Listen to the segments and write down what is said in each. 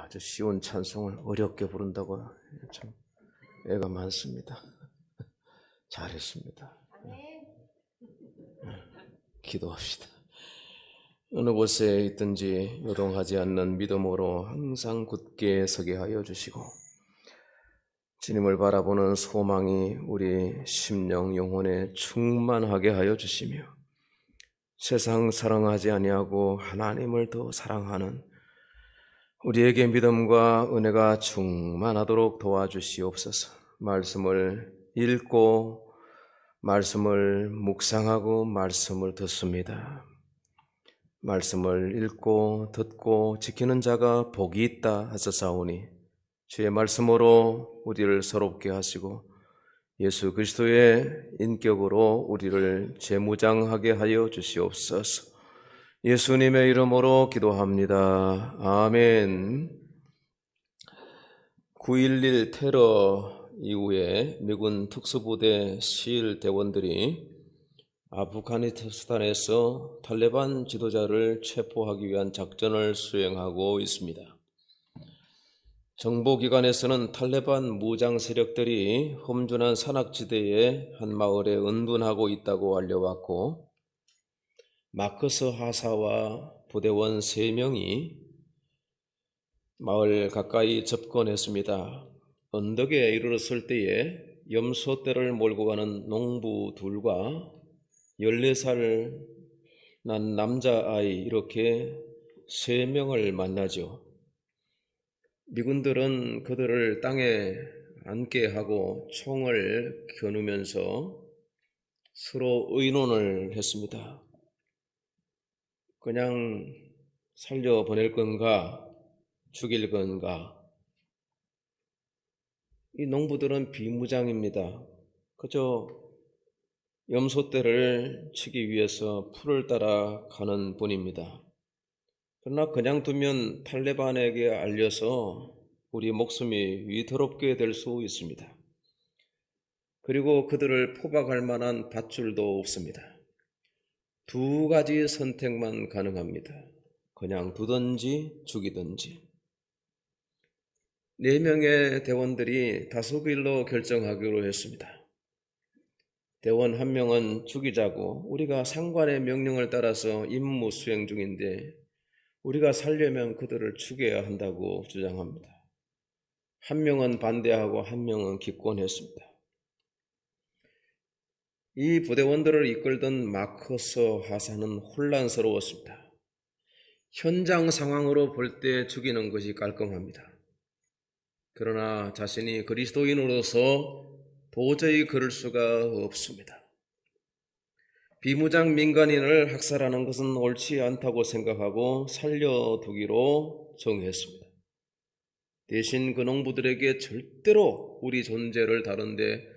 아주 쉬운 찬송을 어렵게 부른다고 참 애가 많습니다. 잘했습니다. 기도합시다. 어느 곳에 있든지 요동하지 않는 믿음으로 항상 굳게 서게 하여 주시고, 주님을 바라보는 소망이 우리 심령 영혼에 충만하게 하여 주시며, 세상 사랑하지 아니하고 하나님을 더 사랑하는 우리에게 믿음과 은혜가 충만하도록 도와주시옵소서. 말씀을 읽고 말씀을 묵상하고 말씀을 듣습니다. 말씀을 읽고 듣고 지키는 자가 복이 있다 하셨사오니, 주의 말씀으로 우리를 새롭게 하시고 예수 그리스도의 인격으로 우리를 재무장하게 하여 주시옵소서. 예수님의 이름으로 기도합니다. 아멘. 9.11 테러 이후에 미군 특수부대 시일 대원들이 아프가니스탄에서 탈레반 지도자를 체포하기 위한 작전을 수행하고 있습니다. 정보기관에서는 탈레반 무장 세력들이 험준한 산악지대의 한 마을에 은둔하고 있다고 알려왔고, 마커스 하사와 부대원 3명이 마을 가까이 접근했습니다. 언덕에 이르렀을 때에 염소떼를 몰고 가는 농부 둘과 14살 난 남자아이, 이렇게 3명을 만나죠. 미군들은 그들을 땅에 앉게 하고 총을 겨누면서 서로 의논을 했습니다. 그냥 살려보낼 건가, 죽일 건가. 이 농부들은 비무장입니다. 그저 염소떼를 치기 위해서 풀을 따라 가는 뿐입니다. 그러나 그냥 두면 탈레반에게 알려서 우리 목숨이 위태롭게 될 수 있습니다. 그리고 그들을 포박할 만한 밧줄도 없습니다. 2가지 선택만 가능합니다. 그냥 두든지 죽이든지. 4명의 대원들이 다수결로 결정하기로 했습니다. 대원 1명은 죽이자고, 우리가 상관의 명령을 따라서 임무 수행 중인데 우리가 살려면 그들을 죽여야 한다고 주장합니다. 1명은 반대하고 1명은 기권했습니다. 이 부대원들을 이끌던 마커스 하사는 혼란스러웠습니다. 현장 상황으로 볼 때 죽이는 것이 깔끔합니다. 그러나 자신이 그리스도인으로서 도저히 그럴 수가 없습니다. 비무장 민간인을 학살하는 것은 옳지 않다고 생각하고 살려두기로 정했습니다. 대신 그 농부들에게 절대로 우리 존재를 다른데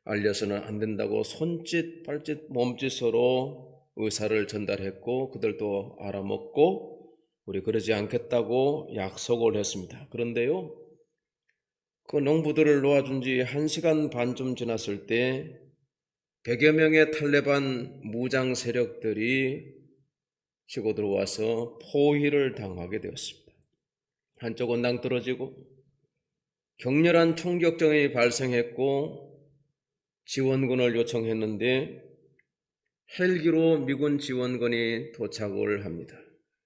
알려서는 안 된다고 손짓 발짓 몸짓으로 의사를 전달했고, 그들도 알아먹고 우리 그러지 않겠다고 약속을 했습니다. 그런데요, 그 농부들을 놓아준 지 1시간 반쯤 지났을 때 100여 명의 탈레반 무장 세력들이 치고 들어와서 포위를 당하게 되었습니다. 한쪽은 낭떠러지고 격렬한 총격전이 발생했고, 지원군을 요청했는데 헬기로 미군 지원군이 도착을 합니다.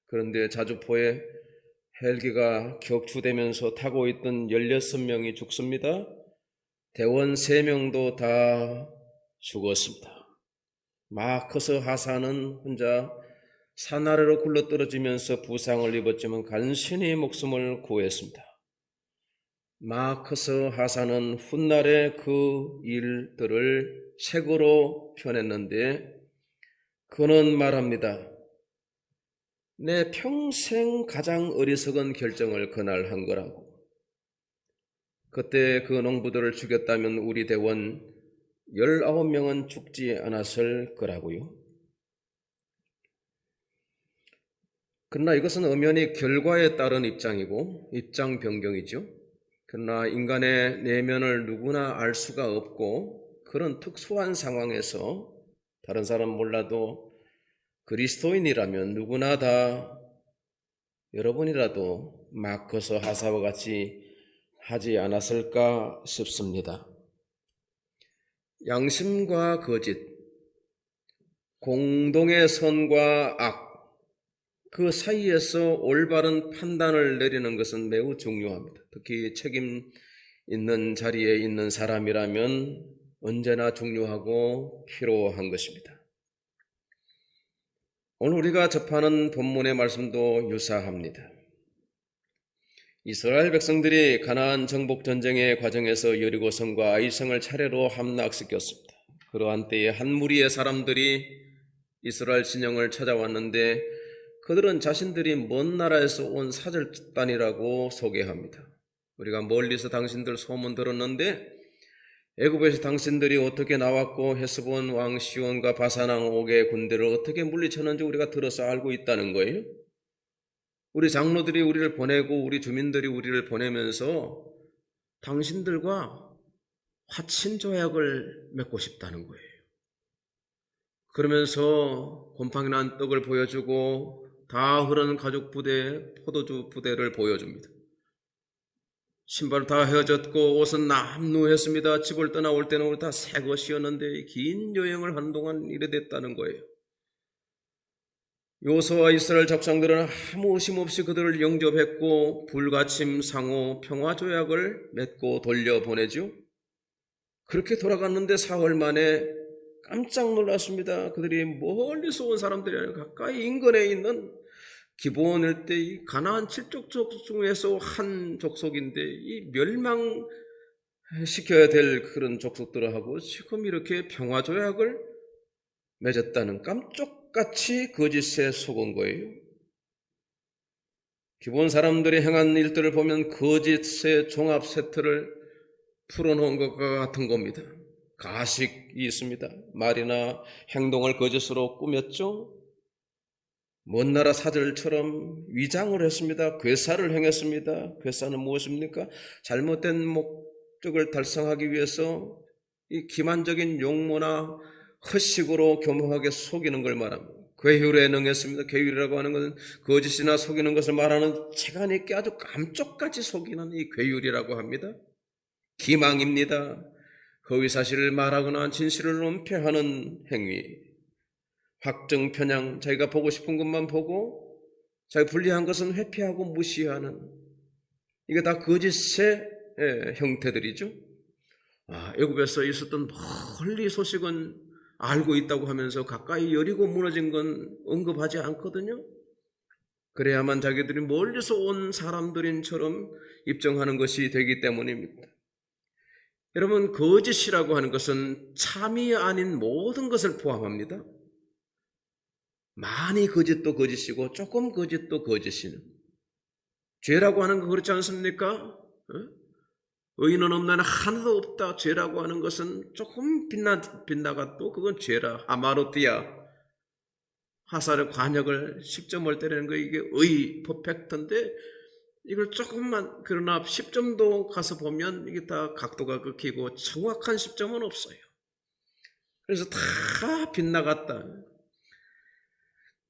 그런데 자주포에 헬기가 격추되면서 타고 있던 16명이 죽습니다. 대원 3명도 다 죽었습니다. 마커스 하사는 혼자 산 아래로 굴러떨어지면서 부상을 입었지만 간신히 목숨을 구했습니다. 마커스 하사는 훗날에 그 일들을 책으로 펴냈는데, 그는 말합니다. 내 평생 가장 어리석은 결정을 그날 한 거라고. 그때 그 농부들을 죽였다면 우리 대원 19명은 죽지 않았을 거라고요. 그러나 이것은 엄연히 결과에 따른 입장이고 입장 변경이죠. 그러나 인간의 내면을 누구나 알 수가 없고, 그런 특수한 상황에서 다른 사람 몰라도 그리스도인이라면 누구나 다 여러분이라도 마커스 하사와 같이 하지 않았을까 싶습니다. 양심과 거짓, 공동의 선과 악, 그 사이에서 올바른 판단을 내리는 것은 매우 중요합니다. 특히 책임 있는 자리에 있는 사람이라면 언제나 중요하고 필요한 것입니다. 오늘 우리가 접하는 본문의 말씀도 유사합니다. 이스라엘 백성들이 가나안 정복 전쟁의 과정에서 여리고성과 아이성을 차례로 함락시켰습니다. 그러한 때에 한 무리의 사람들이 이스라엘 진영을 찾아왔는데 그들은 자신들이 먼 나라에서 온 사절단이라고 소개합니다. 우리가 멀리서 당신들 소문 들었는데 애굽에서 당신들이 어떻게 나왔고 헤스본 왕 시온과 바산 왕 옥의 군대를 어떻게 물리쳤는지 우리가 들어서 알고 있다는 거예요. 우리 장로들이 우리를 보내고 우리 주민들이 우리를 보내면서 당신들과 화친 조약을 맺고 싶다는 거예요. 그러면서 곰팡이 난 떡을 보여주고 다 흐르는 가죽 부대, 포도주 부대를 보여줍니다. 신발 다 헤어졌고 옷은 남루했습니다. 집을 떠나올 때는 우리 다 새 것이었는데 긴 여행을 하는 동안 이래 됐다는 거예요. 요소와 이스라엘 작상들은 아무 의심 없이 그들을 영접했고 불가침 상호 평화조약을 맺고 돌려보내죠. 그렇게 돌아갔는데 사흘 만에 깜짝 놀랐습니다. 그들이 멀리서 온 사람들이 아니라 가까이 인근에 있는 기브온 일대 가나안 7족속 중에서 한 족속인데 이 멸망시켜야 될 그런 족속들하고 지금 이렇게 평화조약을 맺었다는 깜짝같이 거짓에 속은 거예요. 기브온 사람들이 행한 일들을 보면 거짓의 종합 세트를 풀어놓은 것과 같은 겁니다. 가식이 있습니다. 말이나 행동을 거짓으로 꾸몄죠. 먼 나라 사절처럼 위장을 했습니다. 괴사를 행했습니다. 괴사는 무엇입니까? 잘못된 목적을 달성하기 위해서 이 기만적인 용모나 허식으로 교묘하게 속이는 걸 말합니다. 괴휼에 능했습니다. 괴휼이라고 하는 것은 거짓이나 속이는 것을 말하는 체간 있게 아주 감쪽같이 속이는 이 괴휼이라고 합니다. 기망입니다. 허위사실을 말하거나 진실을 은폐하는 행위. 확정 편향, 자기가 보고 싶은 것만 보고 자기 불리한 것은 회피하고 무시하는, 이게 다 거짓의 형태들이죠. 애굽에서 있었던 멀리 소식은 알고 있다고 하면서 가까이 여리고 무너진 건 언급하지 않거든요. 그래야만 자기들이 멀리서 온 사람들인처럼 입증하는 것이 되기 때문입니다. 여러분, 거짓이라고 하는 것은 참이 아닌 모든 것을 포함합니다. 많이 거짓도 거짓이고 조금 거짓도 거짓이는, 죄라고 하는 거 그렇지 않습니까? 의인은 없나니 하나도 없다. 죄라고 하는 것은 조금 빗나가도 그건 죄라. 아마로띠아, 화살의 관역을 10점을 때리는 거, 이게 퍼펙트인데 이걸 조금만, 그러나 10점도 가서 보면 이게 다 각도가 꺾이고 정확한 10점은 없어요. 그래서 다 빗나갔다.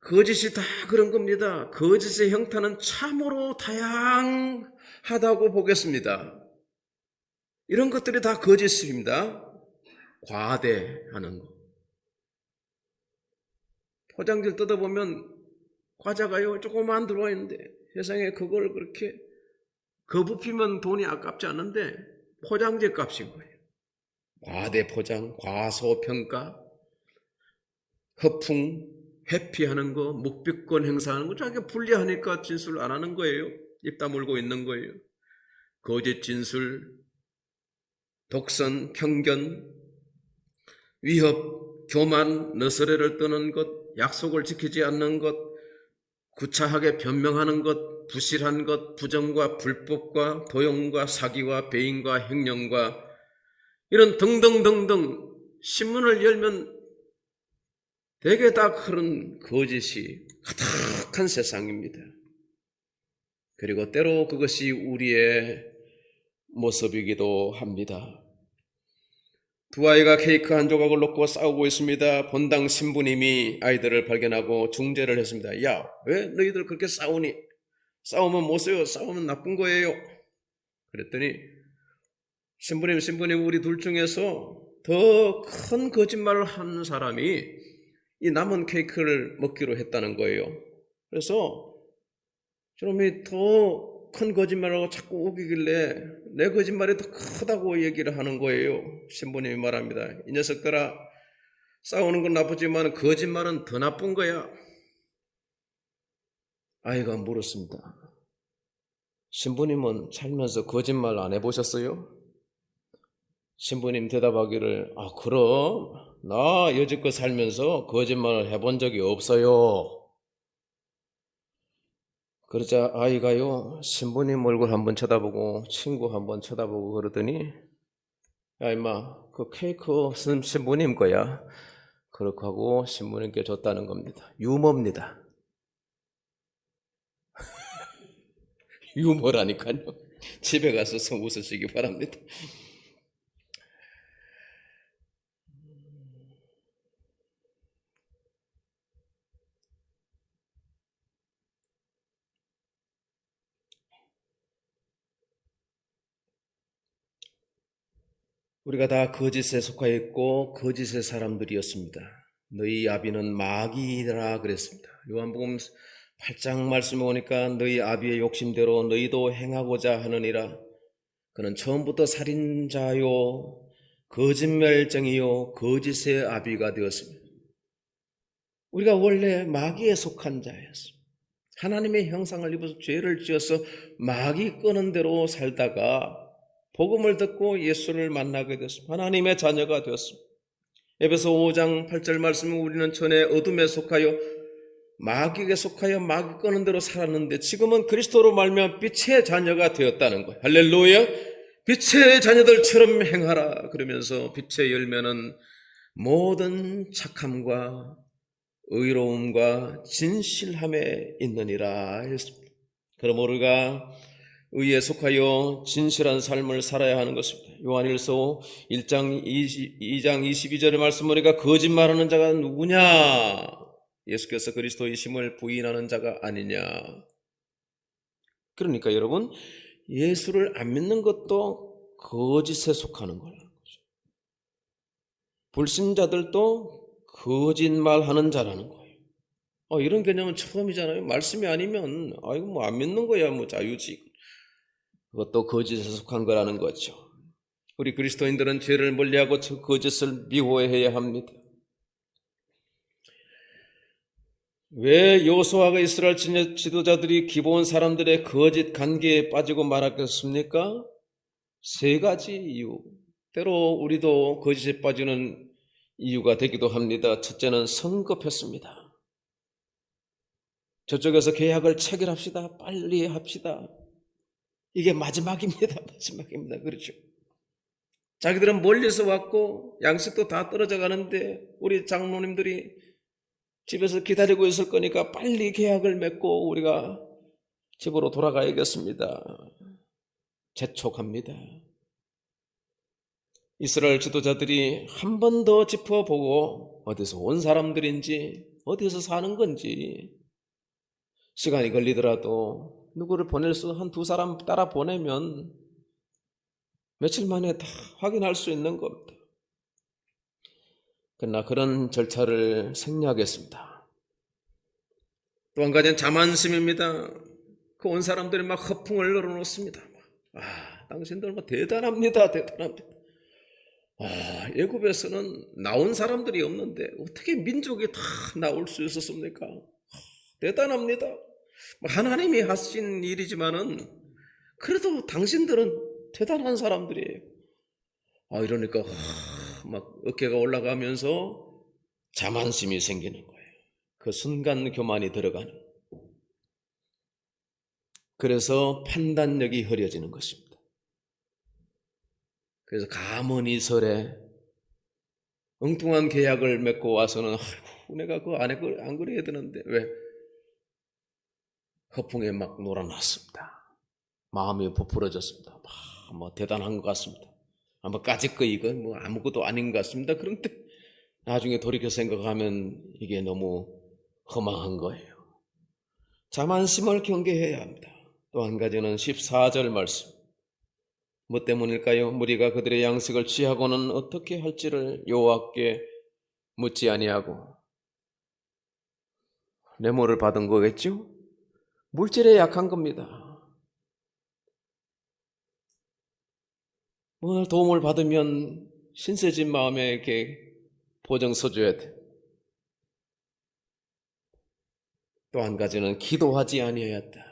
거짓이 다 그런 겁니다. 거짓의 형태는 참으로 다양하다고 보겠습니다. 이런 것들이 다 거짓입니다. 과대하는 거. 포장지를 뜯어보면 과자가요 조금만 들어와 있는데 세상에 그걸 그렇게 거부피면 돈이 아깝지 않은데 포장지 값인 거예요. 과대 포장, 과소평가, 허풍, 회피하는 거, 묵비권 행사하는 거, 자기가 불리하니까 진술 안 하는 거예요. 입 다물고 있는 거예요. 거짓 진술, 독선, 편견, 위협, 교만, 너스레를 떠는 것, 약속을 지키지 않는 것, 구차하게 변명하는 것, 부실한 것, 부정과 불법과 도용과 사기와 배임과 횡령과 이런 등등등등 신문을 열면 대개 다 그런 거짓이 가득한 세상입니다. 그리고 때로 그것이 우리의 모습이기도 합니다. 두 아이가 케이크 한 조각을 놓고 싸우고 있습니다. 본당 신부님이 아이들을 발견하고 중재를 했습니다. 야, 왜 너희들 그렇게 싸우니? 싸우면 못 써요. 싸우면 나쁜 거예요. 그랬더니 신부님 우리 둘 중에서 더 큰 거짓말을 한 사람이 이 남은 케이크를 먹기로 했다는 거예요. 그래서 저놈이 더 큰 거짓말하고 자꾸 우기길래 내 거짓말이 더 크다고 얘기를 하는 거예요. 신부님이 말합니다. 이 녀석들아, 싸우는 건 나쁘지만 거짓말은 더 나쁜 거야. 아이가 물었습니다. 신부님은 살면서 거짓말 안 해보셨어요? 신부님 대답하기를, 그럼 나 여지껏 살면서 거짓말을 해본 적이 없어요. 그러자 아이가요, 신부님 얼굴 한번 쳐다보고 친구 한번 쳐다보고 그러더니, 야 임마, 그 케이크 신부님 거야. 그렇게 하고 신부님께 줬다는 겁니다. 유머입니다. 유머라니까요. 집에 가서 웃으시기 바랍니다. 우리가 다 거짓에 속하여 있고 거짓의 사람들이었습니다. 너희 아비는 마귀라 그랬습니다. 요한복음 8장 말씀에 보니까 너희 아비의 욕심대로 너희도 행하고자 하느니라. 그는 처음부터 살인자요 거짓말쟁이요 거짓의 아비가 되었습니다. 우리가 원래 마귀에 속한 자였습니다. 하나님의 형상을 입어서 죄를 지어서 마귀 끄는 대로 살다가 복음을 듣고 예수를 만나게 되었습니다. 하나님의 자녀가 되었습니다. 에베소 5장 8절 말씀은 우리는 전에 어둠에 속하여 마귀에게 속하여 마귀 끄는 대로 살았는데 지금은 그리스도로 말미암아 빛의 자녀가 되었다는 거예요. 할렐루야. 빛의 자녀들처럼 행하라. 그러면서 빛의 열매는 모든 착함과 의로움과 진실함에 있느니라 했습니다. 그럼 우리가 의에 속하여 진실한 삶을 살아야 하는 것입니다. 요한일서 1장 2장 22절의 말씀 보니까 거짓말하는 자가 누구냐? 예수께서 그리스도이심을 부인하는 자가 아니냐. 그러니까 여러분, 예수를 안 믿는 것도 거짓에 속하는 거라는 거죠. 불신자들도 거짓말하는 자라는 거예요. 이런 개념은 처음이잖아요. 말씀이 아니면 이거 뭐 안 믿는 거야, 뭐 자유지. 그것도 거짓에 속한 거라는 거죠. 우리 그리스도인들은 죄를 멀리하고 거짓을 미워해야 합니다. 왜 여호수아가 이스라엘 지도자들이 기브온 사람들의 거짓 관계에 빠지고 말았겠습니까? 세 가지 이유. 때로 우리도 거짓에 빠지는 이유가 되기도 합니다. 첫째는 성급했습니다. 저쪽에서 계약을 체결합시다. 빨리 합시다. 이게 마지막입니다. 마지막입니다. 그렇죠. 자기들은 멀리서 왔고 양식도 다 떨어져 가는데 우리 장로님들이 집에서 기다리고 있을 거니까 빨리 계약을 맺고 우리가 집으로 돌아가야겠습니다. 재촉합니다. 이스라엘 지도자들이 한 번 더 짚어보고 어디서 온 사람들인지 어디서 사는 건지 시간이 걸리더라도 누구를 보낼 수 한 두 사람 따라 보내면 며칠 만에 다 확인할 수 있는 겁니다. 그러나 그런 절차를 생략했습니다. 또 한 가지는 자만심입니다. 그 온 사람들이 막 허풍을 늘어놓습니다. 당신들 뭐 대단합니다. 대단합니다. 애굽에서는 나온 사람들이 없는데 어떻게 민족이 다 나올 수 있었습니까? 대단합니다. 하나님이 하신 일이지만은 그래도 당신들은 대단한 사람들이에요. 이러니까 막 어깨가 올라가면서 자만심이 생기는 거예요. 그 순간 교만이 들어가는. 그래서 판단력이 흐려지는 것입니다. 그래서 가문이 설에 엉뚱한 계약을 맺고 와서는 내가 그 안에 안 그래야 되는데 왜? 허풍에 막 놀아놨습니다. 마음이 부풀어졌습니다. 뭐 대단한 것 같습니다. 아마 까짓거 이건 뭐 아무것도 아닌 것 같습니다. 그런데 나중에 돌이켜 생각하면 이게 너무 허망한 거예요. 자만심을 경계해야 합니다. 또 한 가지는 14절 말씀. 뭐 때문일까요? 무리가 그들의 양식을 취하고는 어떻게 할지를 여호와께 묻지 아니하고. 뇌물을 받은 거겠죠? 물질에 약한 겁니다. 오늘 도움을 받으면 신세진 마음에 이렇게 보증 서줘야 돼. 또 한 가지는 기도하지 아니하였다.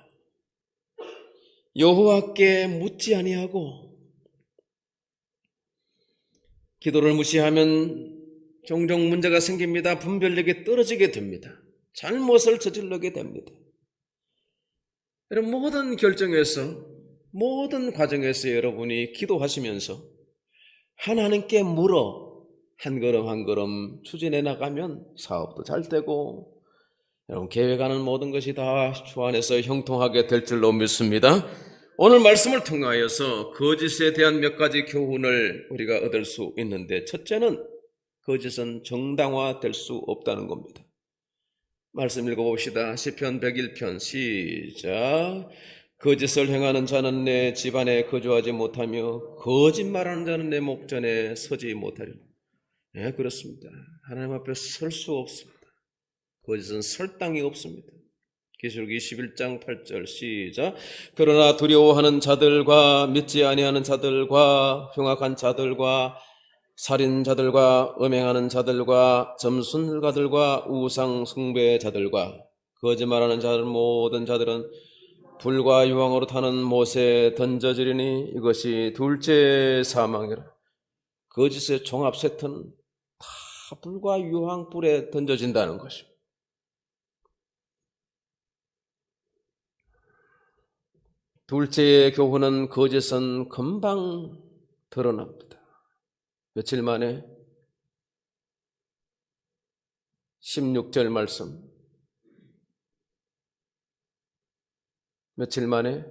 여호와께 묻지 아니하고. 기도를 무시하면 종종 문제가 생깁니다. 분별력이 떨어지게 됩니다. 잘못을 저지르게 됩니다. 여러분, 모든 결정에서, 모든 과정에서 여러분이 기도하시면서 하나님께 물어 한 걸음 한 걸음 추진해 나가면 사업도 잘 되고, 여러분 계획하는 모든 것이 다 주 안에서 형통하게 될 줄로 믿습니다. 오늘 말씀을 통하여서 거짓에 대한 몇 가지 교훈을 우리가 얻을 수 있는데, 첫째는 거짓은 정당화될 수 없다는 겁니다. 말씀 읽어봅시다. 시편 101편 시작. 거짓을 행하는 자는 내 집안에 거주하지 못하며 거짓말하는 자는 내 목전에 서지 못하리라. 네, 그렇습니다. 하나님 앞에 설 수 없습니다. 거짓은 설 땅이 없습니다. 계시록 21장 8절 시작. 그러나 두려워하는 자들과 믿지 아니하는 자들과 흉악한 자들과 살인자들과 음행하는 자들과 점순가들과 우상 숭배자들과 거짓말하는 자들 모든 자들은 불과 유황으로 타는 못에 던져지리니 이것이 둘째 사망이라. 거짓의 종합 세트는 다 불과 유황불에 던져진다는 것입니다. 둘째의 교훈은 거짓은 금방 드러납니다. 며칠 만에 16절 말씀, 며칠 만에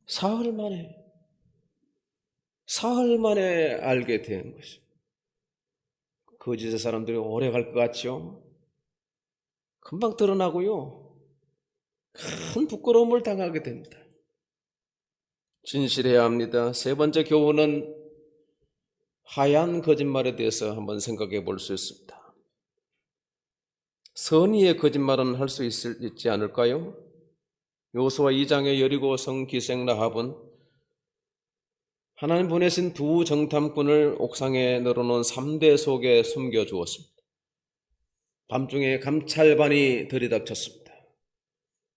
사흘 만에 알게 된 것입니다. 거짓의 사람들이 오래 갈 것 같죠? 금방 드러나고요, 큰 부끄러움을 당하게 됩니다. 진실해야 합니다. 세 번째 교훈은 하얀 거짓말에 대해서 한번 생각해 볼 수 있습니다. 선의의 거짓말은 할 수 있지 않을까요? 여호수아 2장의 여리고성 기생 라합은 하나님 보내신 두 정탐꾼을 옥상에 늘어놓은 3대 속에 숨겨주었습니다. 밤중에 감찰반이 들이닥쳤습니다.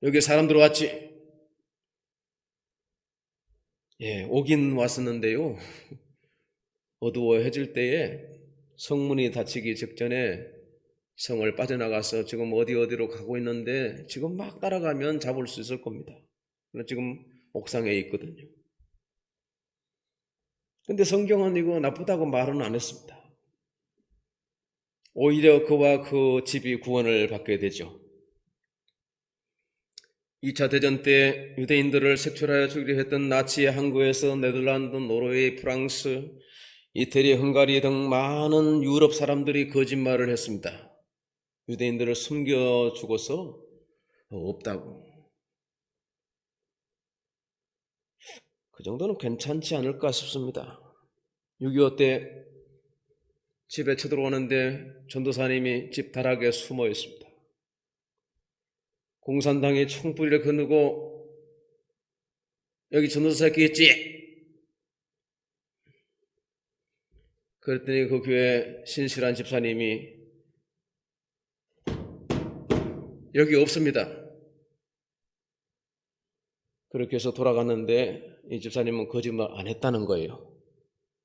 여기 사람 들어왔지? 예, 오긴 왔었는데요, 어두워해질 때에 성문이 닫히기 직전에 성을 빠져나가서 지금 어디로 가고 있는데 지금 막 따라가면 잡을 수 있을 겁니다. 지금 옥상에 있거든요. 근데 성경은 이거 나쁘다고 말은 안 했습니다. 오히려 그와 그 집이 구원을 받게 되죠. 2차 대전 때 유대인들을 색출하여 죽이려 했던 나치의 항구에서 네덜란드, 노르웨이, 프랑스, 이태리, 헝가리 등 많은 유럽 사람들이 거짓말을 했습니다. 유대인들을 숨겨 주고서 없다고. 그 정도는 괜찮지 않을까 싶습니다. 6.25 때 집에 쳐들어오는데 전도사님이 집 다락에 숨어 있습니다. 공산당이 총뿌리를 거느고 여기 전도사 새끼 있지? 그랬더니 그 교회 신실한 집사님이 여기 없습니다. 그렇게 해서 돌아갔는데 이 집사님은 거짓말 안 했다는 거예요.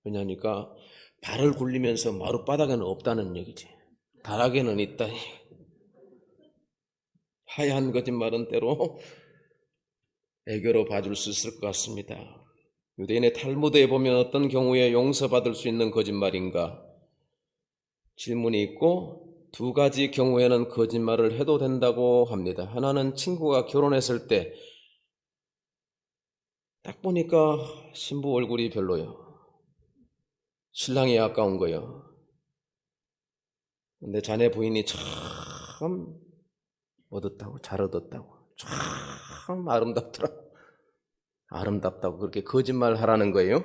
왜냐하니까 발을 굴리면서 마룻바닥에는 없다는 얘기지. 다락에는 있다. 하얀 거짓말은 때로 애교로 봐줄 수 있을 것 같습니다. 유대인의 탈무드에 보면 어떤 경우에 용서받을 수 있는 거짓말인가 질문이 있고, 두 가지 경우에는 거짓말을 해도 된다고 합니다. 하나는 친구가 결혼했을 때 딱 보니까 신부 얼굴이 별로요. 신랑이 아까운 거요. 근데 자네 부인이 참 얻었다고, 잘 얻었다고, 참 아름답더라. 아름답다고 그렇게 거짓말하라는 거예요.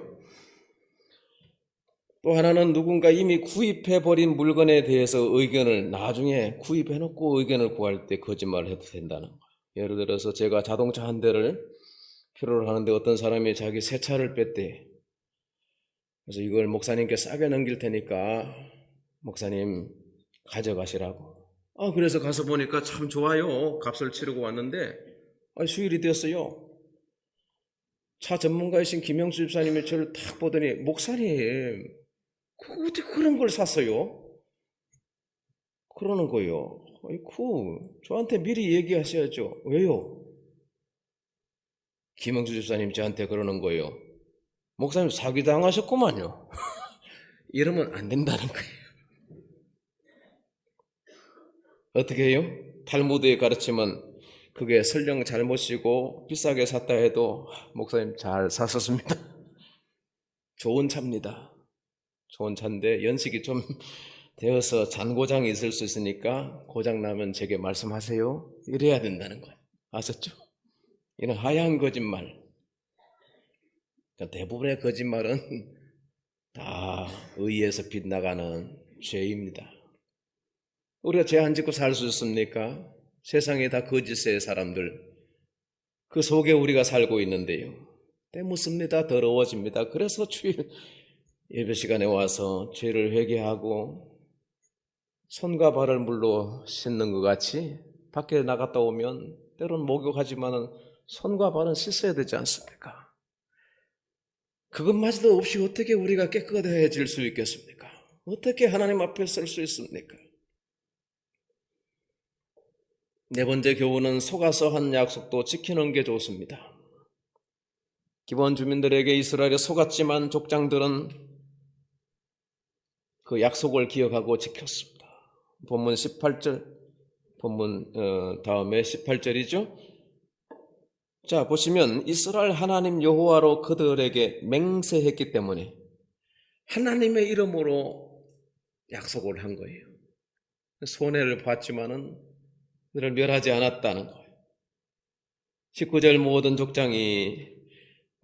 또 하나는 누군가 이미 구입해버린 물건에 대해서 의견을 나중에 구입해놓고 의견을 구할 때 거짓말을 해도 된다는 거예요. 예를 들어서 제가 자동차 한 대를 필요로 하는데 어떤 사람이 자기 새 차를 뺐대. 그래서 이걸 목사님께 싸게 넘길 테니까 목사님 가져가시라고. 그래서 가서 보니까 참 좋아요. 값을 치르고 왔는데 수일이 되었어요. 차 전문가이신 김영수 집사님이 저를 탁 보더니 목사님 어떻게 그런 걸 샀어요? 그러는 거예요. 아이쿠, 저한테 미리 얘기하셔야죠. 왜요? 김영수 집사님 저한테 그러는 거예요. 목사님 사기당하셨구만요. 이러면 안 된다는 거예요. 어떻게 해요? 탈무드의 가르침은 그게 설령 잘못이고 비싸게 샀다 해도 목사님 잘 샀었습니다. 좋은 차입니다. 좋은 차인데 연식이 좀 되어서 잔고장이 있을 수 있으니까 고장나면 제게 말씀하세요. 이래야 된다는 거예요. 아셨죠? 이런 하얀 거짓말. 대부분의 거짓말은 다 의에서 빗나가는 죄입니다. 우리가 죄 안 짓고 살 수 있습니까? 세상에 다 거짓의 사람들, 그 속에 우리가 살고 있는데요. 때묻습니다. 더러워집니다. 그래서 주일 예배 시간에 와서 죄를 회개하고 손과 발을 물로 씻는 것 같이 밖에 나갔다 오면 때로는 목욕하지만 손과 발은 씻어야 되지 않습니까? 그것마저도 없이 어떻게 우리가 깨끗해질 수 있겠습니까? 어떻게 하나님 앞에 설 수 있습니까? 네 번째 교훈은 속아서 한 약속도 지키는 게 좋습니다. 기본 주민들에게 이스라엘에 속았지만 족장들은 그 약속을 기억하고 지켰습니다. 본문 18절, 다음에 18절이죠. 자, 보시면 이스라엘 하나님 여호와로 그들에게 맹세했기 때문에 하나님의 이름으로 약속을 한 거예요. 손해를 봤지만은 그들을 멸하지 않았다는 거예요. 19절 모든 족장이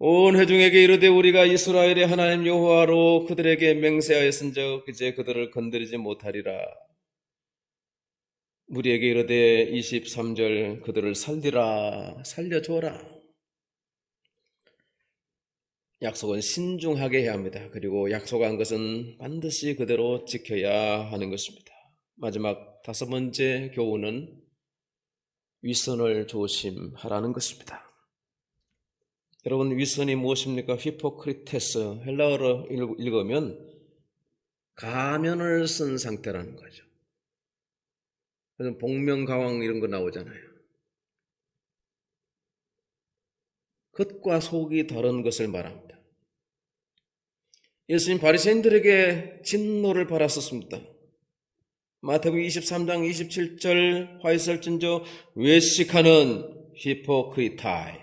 온 회중에게 이르되 우리가 이스라엘의 하나님 여호와로 그들에게 맹세하였은즉 이제 그들을 건드리지 못하리라. 무리에게 이르되 23절 그들을 살리라, 살려줘라. 약속은 신중하게 해야 합니다. 그리고 약속한 것은 반드시 그대로 지켜야 하는 것입니다. 마지막 다섯 번째 교훈은 윗선을 조심하라는 것입니다. 여러분, 윗선이 무엇입니까? 히포크리테스, 헬라어로 읽으면 가면을 쓴 상태라는 거죠. 그래서 복면가왕 이런 거 나오잖아요. 겉과 속이 다른 것을 말합니다. 예수님 바리새인들에게 진노를 받았었습니다. 마태복음 23장 27절 화이설진저 외식하는 히포크리타이,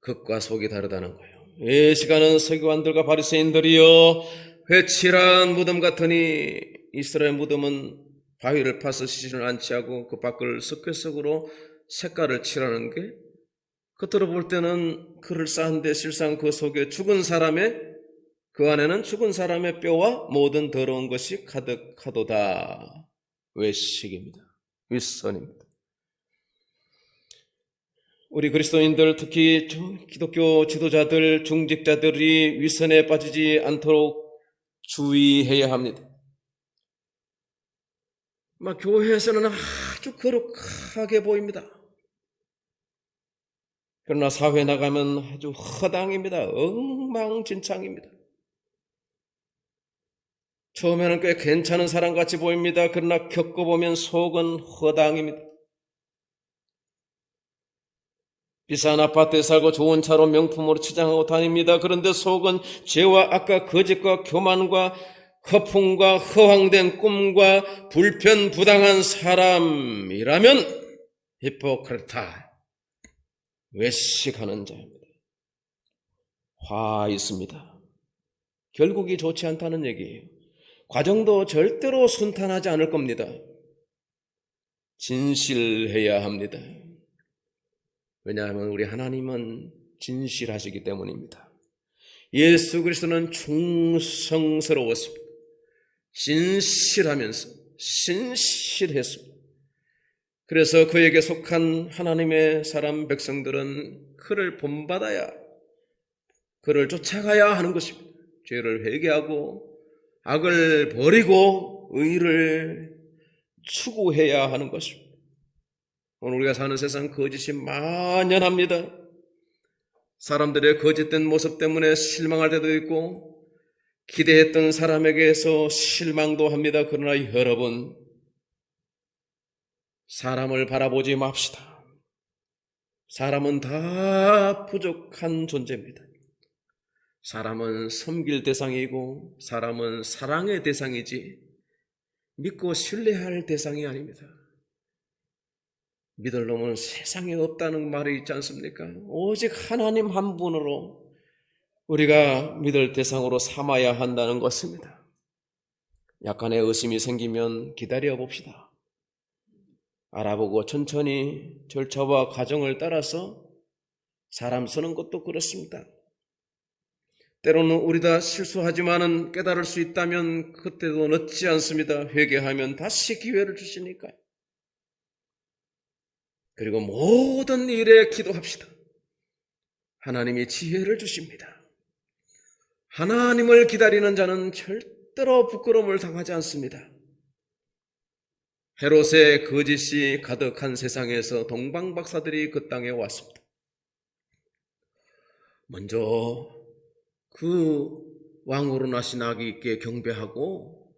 겉과 속이 다르다는 거예요. 외식하는 서기관들과 바리새인들이여 회칠한 무덤 같으니 이스라엘 무덤은 바위를 파서 시신을 안치하고 그 밖을 석회석으로 색깔을 칠하는 게 겉으로 볼 때는 그럴싸한데 실상 그 속에 죽은 사람의 그 안에는 죽은 사람의 뼈와 모든 더러운 것이 가득하도다. 외식입니다. 윗선입니다. 우리 그리스도인들 특히 기독교 지도자들, 중직자들이 윗선에 빠지지 않도록 주의해야 합니다. 교회에서는 아주 거룩하게 보입니다. 그러나 사회에 나가면 아주 허당입니다. 엉망진창입니다. 처음에는 꽤 괜찮은 사람같이 보입니다. 그러나 겪어보면 속은 허당입니다. 비싼 아파트에 살고 좋은 차로 명품으로 치장하고 다닙니다. 그런데 속은 죄와 악과 거짓과 교만과 허풍과 허황된 꿈과 불편부당한 사람이라면 히포크리타, 외식하는 자입니다. 화 있습니다. 결국이 좋지 않다는 얘기예요. 과정도 절대로 순탄하지 않을 겁니다. 진실해야 합니다. 왜냐하면 우리 하나님은 진실하시기 때문입니다. 예수 그리스도는 충성스러웠습니다. 진실하면서 신실했습니다. 그래서 그에게 속한 하나님의 사람 백성들은 그를 본받아야, 그를 쫓아가야 하는 것입니다. 죄를 회개하고 악을 버리고 의를 추구해야 하는 것입니다. 오늘 우리가 사는 세상 거짓이 만연합니다. 사람들의 거짓된 모습 때문에 실망할 때도 있고 기대했던 사람에게서 실망도 합니다. 그러나 여러분, 사람을 바라보지 맙시다. 사람은 다 부족한 존재입니다. 사람은 섬길 대상이고 사람은 사랑의 대상이지 믿고 신뢰할 대상이 아닙니다. 믿을 놈은 세상에 없다는 말이 있지 않습니까? 오직 하나님 한 분으로 우리가 믿을 대상으로 삼아야 한다는 것입니다. 약간의 의심이 생기면 기다려 봅시다. 알아보고 천천히 절차와 과정을 따라서 사람 쓰는 것도 그렇습니다. 때로는 우리 다 실수하지만은 깨달을 수 있다면 그때도 늦지 않습니다. 회개하면 다시 기회를 주시니까요. 그리고 모든 일에 기도합시다. 하나님이 지혜를 주십니다. 하나님을 기다리는 자는 절대로 부끄러움을 당하지 않습니다. 헤롯의 거짓이 가득한 세상에서 동방박사들이 그 땅에 왔습니다. 먼저 그 왕으로 나신 아기께 경배하고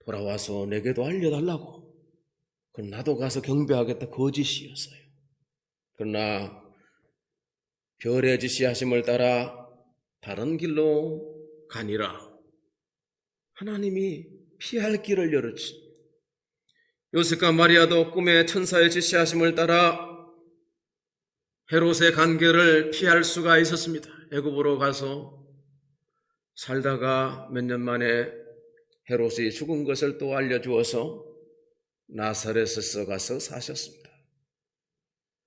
돌아와서 내게도 알려달라고. 그럼 나도 가서 경배하겠다. 거짓이었어요. 그러나 별의 지시하심을 따라 다른 길로 가니라. 하나님이 피할 길을 열어주십니다. 요셉과 마리아도 꿈에 천사의 지시하심을 따라 헤롯의 간계를 피할 수가 있었습니다. 애굽으로 가서 살다가 몇 년 만에 헤롯이 죽은 것을 또 알려주어서 나사렛에서 가서 사셨습니다.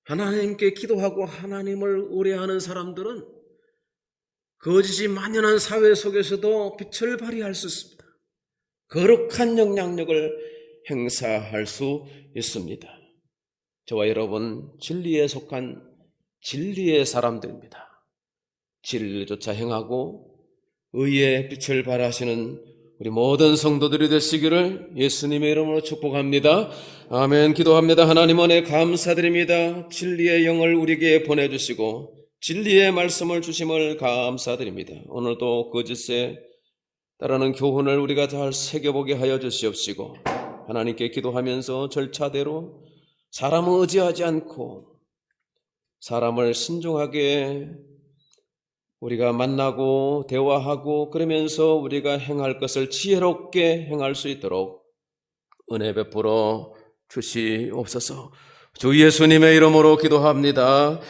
하나님께 기도하고 하나님을 의뢰하는 사람들은 거짓이 만연한 사회 속에서도 빛을 발휘할 수 있습니다. 거룩한 영향력을 행사할 수 있습니다. 저와 여러분, 진리에 속한 진리의 사람들입니다. 진리를 쫓아 행하고 의의 빛을 발하시는 우리 모든 성도들이 되시기를 예수님의 이름으로 축복합니다. 아멘. 기도합니다. 하나님 은혜 감사드립니다. 진리의 영을 우리에게 보내주시고 진리의 말씀을 주심을 감사드립니다. 오늘도 거짓에 따르는 교훈을 우리가 잘 새겨보게 하여 주시옵시고 하나님께 기도하면서 절차대로 사람을 의지하지 않고 사람을 신중하게 우리가 만나고 대화하고 그러면서 우리가 행할 것을 지혜롭게 행할 수 있도록 은혜 베풀어 주시옵소서. 주 예수님의 이름으로 기도합니다.